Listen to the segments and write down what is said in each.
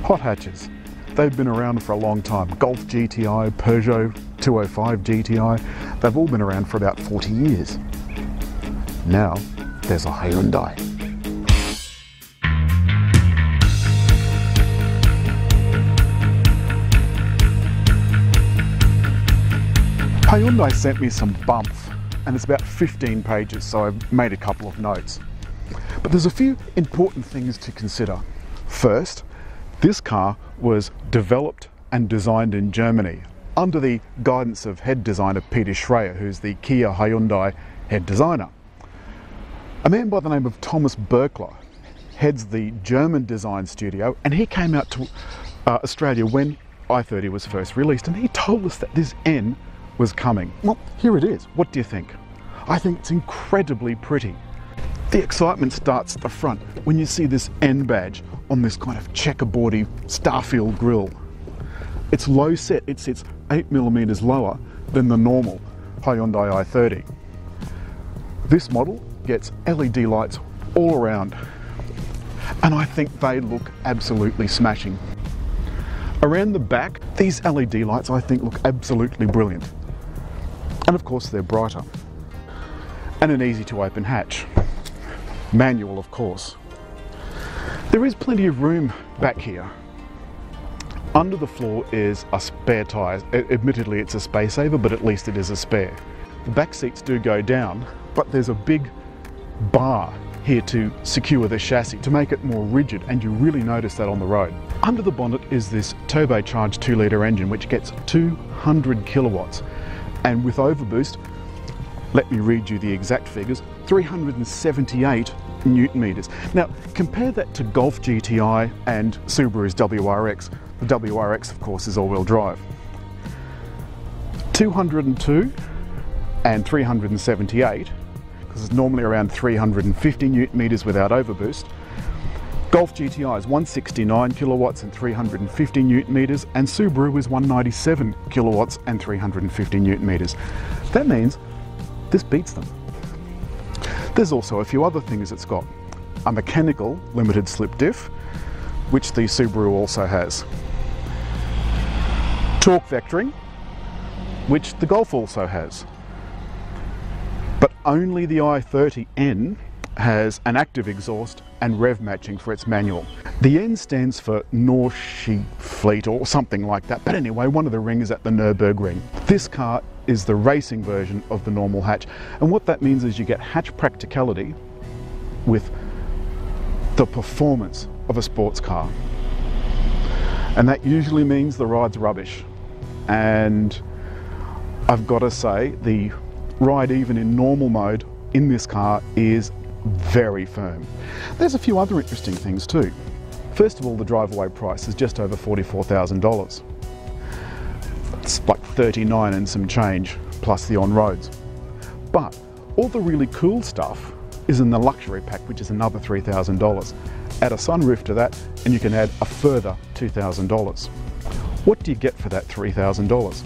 Hot hatches. They've been around for a long time. Golf GTI, Peugeot 205 GTI, they've all been around for about 40 years. Now, there's a Hyundai. Hyundai sent me some bumps, and it's about 15 pages, so I've made a couple of notes. But there's a few important things to consider. First, this car was developed and designed in Germany under the guidance of head designer Peter Schreier, who's the Kia Hyundai head designer. A man by the name of Thomas Berkler heads the German design studio, and he came out to Australia when i30 was first released, and he told us that this N was coming. Well, here it is. What do you think? I think it's incredibly pretty. The excitement starts at the front when you see this N badge on this kind of checkerboardy Starfield grille. It's low set, it sits 8mm lower than the normal Hyundai i30. This model gets LED lights all around, and I think they look absolutely smashing. Around the back, these LED lights I think look absolutely brilliant. And of course they're brighter. And an easy to open hatch. Manual, of course. There is plenty of room back here. Under the floor is a spare tyre. Admittedly it's a space saver, but at least it is a spare. The back seats do go down, but there's a big bar here to secure the chassis, to make it more rigid, and you really notice that on the road. Under the bonnet is this turbocharged 2-litre engine which gets 200 kilowatts, and with overboost, let me read you the exact figures, 378 Newton meters. Now compare that to Golf GTI and Subaru's WRX. The WRX of course is all-wheel drive. 202 and 378, because it's normally around 350 Newton meters without overboost. Golf GTI is 169 kilowatts and 350 Newton meters, and Subaru is 197 kilowatts and 350 Newton meters. That means this beats them. There's also a few other things it's got. A mechanical limited slip diff, which the Subaru also has. Torque vectoring, which the Golf also has. But only the i30N has an active exhaust and rev matching for its manual. The N stands for Fleet or something like that, but anyway, one of the rings at the Nürburgring. This car is the racing version of the normal hatch, and what that means is you get hatch practicality with the performance of a sports car, and that usually means the ride's rubbish. And I've got to say, the ride even in normal mode in this car is very firm. There's a few other interesting things too. First of all, the drive-away price is just over $44,000. It's like 39 and some change, plus the on-roads. But all the really cool stuff is in the luxury pack, which is another $3,000. Add a sunroof to that, and you can add a further $2,000. What do you get for that $3,000?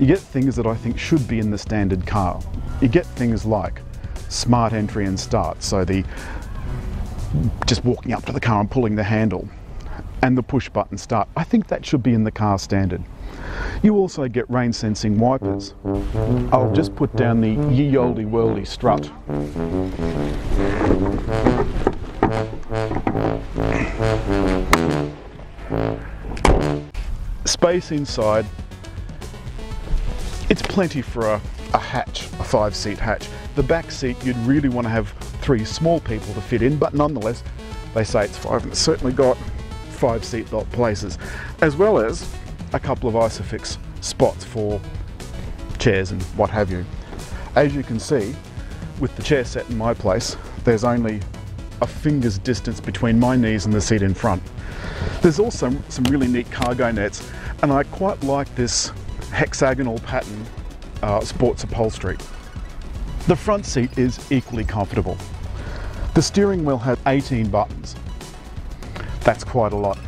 You get things that I think should be in the standard car. You get things like smart entry and start, so the just walking up to the car and pulling the handle, and the push button start. I think that should be in the car standard. You also get rain sensing wipers. I'll just put down the ye olde worldy strut. Space inside, it's plenty for a hatch, a 5-seat hatch. The back seat, you'd really want to have 3 small people to fit in, but nonetheless, they say it's 5, and it's certainly got 5 seatbelt places, as well as a couple of Isofix spots for chairs and what have you. As you can see, with the chair set in my place, there's only a finger's distance between my knees and the seat in front. There's also some really neat cargo nets, and I quite like this hexagonal pattern sports upholstery. The front seat is equally comfortable. The steering wheel has 18 buttons. That's quite a lot.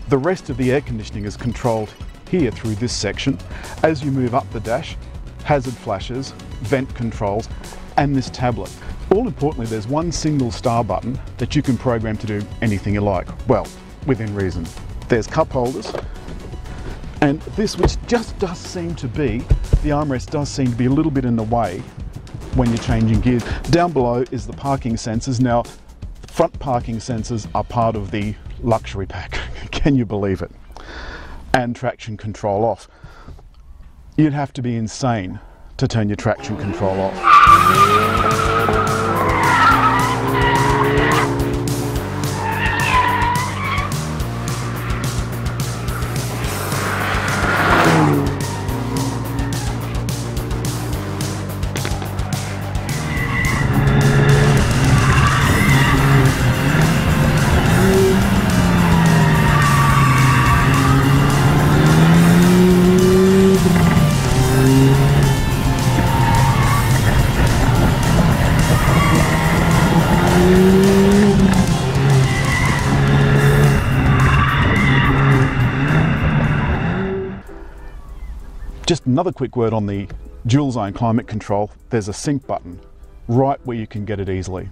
The rest of the air conditioning is controlled here through this section. As you move up the dash, hazard flashes, vent controls, and this tablet. All importantly, there's one single star button that you can program to do anything you like. Well, within reason. There's cup holders, and this, which just does seem to be, the armrest does seem to be a little bit in the way when you're changing gears. Down below is the parking sensors. Now, front parking sensors are part of the luxury pack. Can you believe it? And traction control off. You'd have to be insane to turn your traction control off. Just another quick word on the dual zone climate control. There's a sync button right where you can get it easily.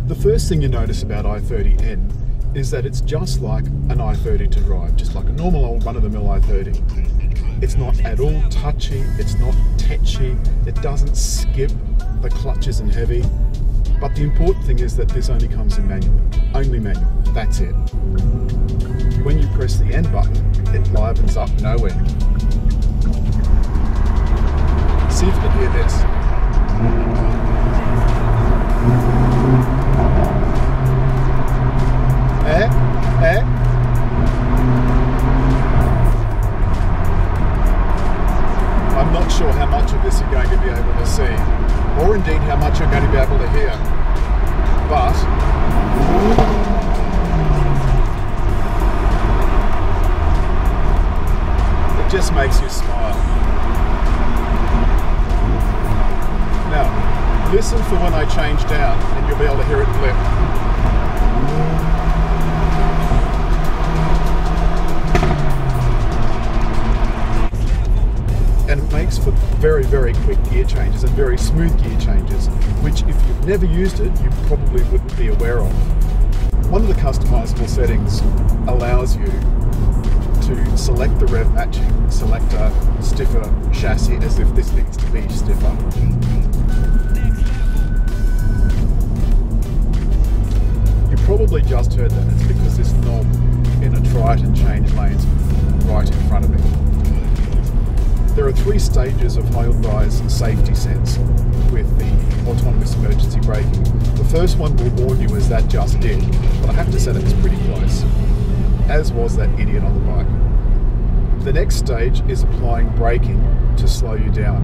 The first thing you notice about i30N is that it's just like an i30 to drive, just like a normal old run-of-the-mill i30. It's not at all touchy, it's not tetchy, it doesn't skip, the clutch isn't heavy. But the important thing is that this only comes in manual, only manual, that's it. When you press the N button, it livens up no end. See if you can hear this. I'm not sure how much of this you're going to be able to see, or indeed how much you're going to be able to hear, but it just makes you smile. Now, listen for when I change down and you'll be able to hear it blip. And it makes for very, very quick gear changes and very smooth gear changes, which if you've never used it, you probably wouldn't be aware of. One of the customizable settings allows you to select the rev matching, select a stiffer chassis as if this needs to be stiffer. You probably just heard that. It's because this knob in a try-it-and change lane's right in front of me. There are 3 stages of Hyundai's safety sense with the autonomous emergency braking. The first one will warn you as that just did, but I have to say that was pretty close, as was that idiot on the bike. The next stage is applying braking to slow you down.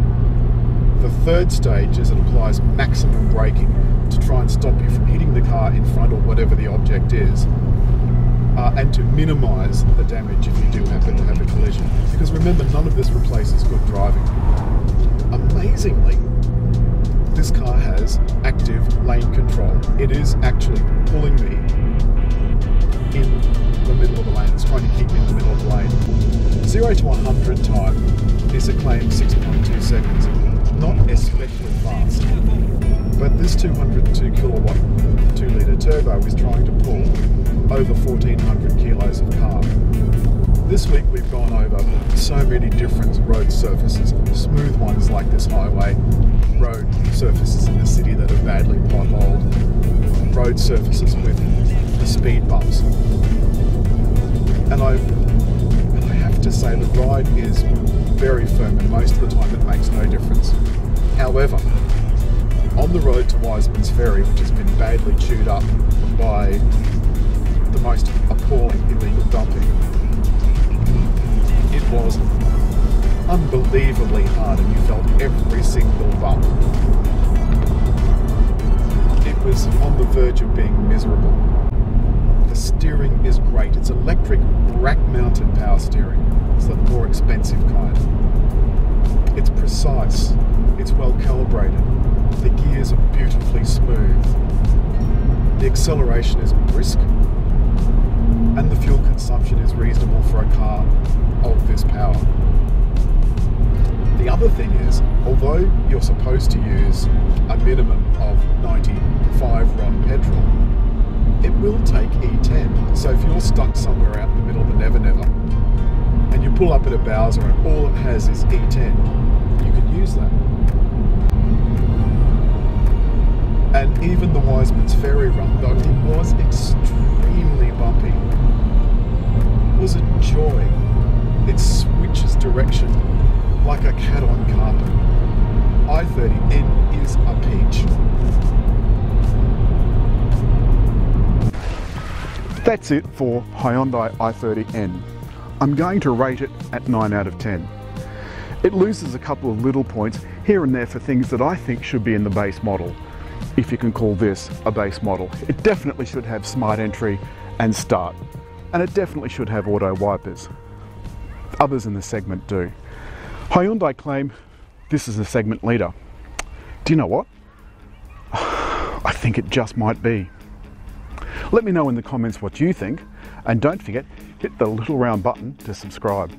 The third stage is it applies maximum braking to try and stop you from hitting the car in front or whatever the object is. And to minimise the damage if you do happen to have a collision. Because remember, none of this replaces good driving. Amazingly, this car has active lane control. It is actually pulling me in the middle of the lane. It's trying to keep me in the middle of the lane. 0 to 100 time is a claimed 6.2 seconds. Not especially fast. But this 202 kilowatt 2-litre turbo is trying to pull over 1,400 kilos of carb. This week we've gone over so many different road surfaces, smooth ones like this highway, road surfaces in the city that are badly potholed, road surfaces with the speed bumps. And I have to say the ride is very firm and most of the time it makes no difference. However, on the road to Wisemans Ferry, which has been badly chewed up by the most appalling illegal dumping, it was unbelievably hard and you felt every single bump. It was on the verge of being miserable. The steering is great. It's electric rack-mounted power steering. It's the more expensive kind. It's precise. It's well calibrated. The gears are beautifully smooth. The acceleration is brisk. And the fuel consumption is reasonable for a car of this power. The other thing is, although you're supposed to use a minimum of 95 RON petrol, it will take stuck somewhere out in the middle of the never never, and you pull up at a Bowser and all it has is E10, you can use that. And even the Wisemans Ferry run, though it was extremely bumpy, was a joy. It switches direction like a cat on carpet. i30N is a peach. That's it for Hyundai i30N. I'm going to rate it at 9 out of 10. It loses a couple of little points here and there for things that I think should be in the base model, if you can call this a base model. It definitely should have smart entry and start, and it definitely should have auto wipers. Others in the segment do. Hyundai claim this is a segment leader. Do you know what? I think it just might be. Let me know in the comments what you think, and don't forget, hit the little round button to subscribe.